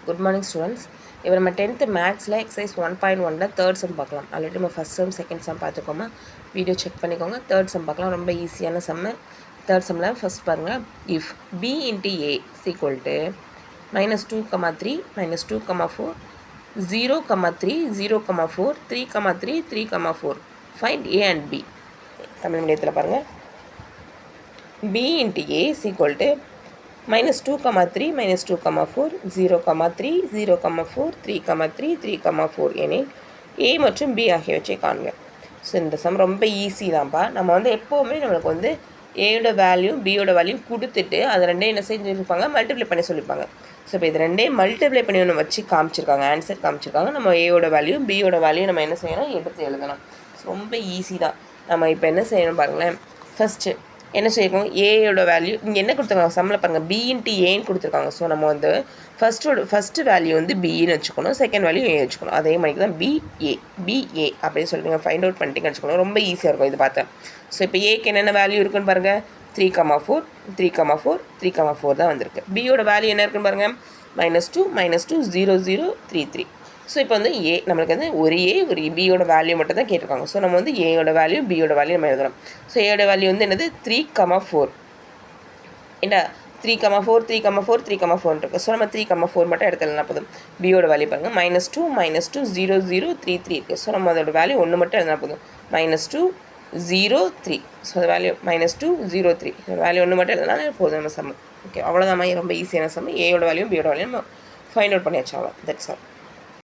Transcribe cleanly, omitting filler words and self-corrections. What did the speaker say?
Good morning students. இப்போ நம்ம 10th மேத்ஸில் எக்ஸசைஸ் 1.1ல் தேர்ட் சம் பார்க்கலாம். ஆல்ரெடி நம்ம ஃபஸ்ட் சம் செகண்ட் சம் பார்த்துக்கோமா, வீடியோ செக் பண்ணிக்கோங்க. தேர்ட் சம் பார்க்கலாம். ரொம்ப ஈஸியான சம்மு. தேர்ட் சம்மில் ஃபஸ்ட் பாருங்கள். If b into a equal to -2, 3, -2, 4, 0, 3, 0, 4, 3, 3, 3, 4 find a and b. Tamil மீடியத்தில் பாருங்கள். b into a equal to -2, 3, -2, 4, 0, 3, 0, 4, 3, 3, 3, 4 எனில் a மற்றும் b ஆகியவற்றை காண்க. ஸோ இந்த சம் ரொம்ப ஈஸி தான்ப்பா. நம்ம வந்து எப்போவுமே நம்மளுக்கு வந்து ஏயோட வேல்யூ பியோட வேல்யூ கொடுத்துட்டு அதை ரெண்டே என்ன செஞ்சுருப்பாங்க, மல்டிப்ளை பண்ணி சொல்லியிருப்பாங்க. ஸோ இப்போ இது ரெண்டே மல்டிப்ளை பண்ணி ஒன்று வச்சு காமிச்சிருக்காங்க, ஆன்சர் காமிச்சிருக்காங்க. நம்ம ஏயோட வேல்யூ பியோட வேல்யூ நம்ம என்ன செய்யணும், எடுத்து எழுதணும். ஸோ ரொம்ப ஈஸி தான். நம்ம இப்போ என்ன செய்யணும் பாருங்களேன். ஃபஸ்ட்டு என்ன செய்யணும், ஏயோட வேல்யூ இங்கே என்ன கொடுத்துருக்காங்க, சம்மில் பாருங்கள் b இன்ட்டு ஏன்னு கொடுத்துருக்காங்க. ஸோ நம்ம வந்து ஃபஸ்ட்டு வேல்யூ வந்து பின்னு வச்சுக்கணும், செகண்ட் வேல்யூ ஏ வச்சுக்கணும். அதே மாதிரி தான் பிஏ அப்படின்னு சொல்லிட்டு நீங்கள் ஃபைண்ட் அவுட் பண்ணிட்டீங்க வச்சுக்கணும். ரொம்ப ஈஸியாக இருக்கும் இது பார்த்தேன். ஸோ இப்போ ஏக்கு என்னென்ன வேல்யூ இருக்குன்னு பாருங்கள், 3, 4, 3, 4, 3, 4 தான் வந்திருக்கு. பியோட வேல்யூ என்ன இருக்குன்னு பாருங்கள், -2, -2, 0, 0, 3, 3. ஸோ இப்போ வந்து ஏ நம்மளுக்கு வந்து ஒரு பியோட வேல்யூ மட்டும் தான் கேட்டிருக்காங்க. ஸோ நம்ம வந்து ஏயோட வேல்யூ பியோட வேல்யூ நம்ம எழுதணும். ஸோ ஏயோட வேல்யூ வந்து என்னது 3, 4 என்ன 3, 4, 3, 4, 3, 4 இருக்குது. ஸோ நம்ம 3, 4 மட்டும் எடுத்துலாம் போதும். பியோட வேல்யூ பாருங்கள், -2, -2, 0, 0, 3, 3 இருக்குது. ஸோ நம்ம அதோட வேல்யூ ஒன்று மட்டும் எழுதினா போதும், -2, 0, 3. ஸோ அது வேல்யூ -2, 0, 3 வேல்யூ ஒன்று மட்டும் எழுதினா போதும் நம்ம சம். ஓகே, அவ்வளோதான். ரொம்ப ஈஸியான சம். ஏயோட வேல்யூ பியோட வேல்யூ நம்ம ஃபைண்ட் அவுட் பண்ணியாச்சு. அவ்வளோ, தட்ஸ் ஆல்.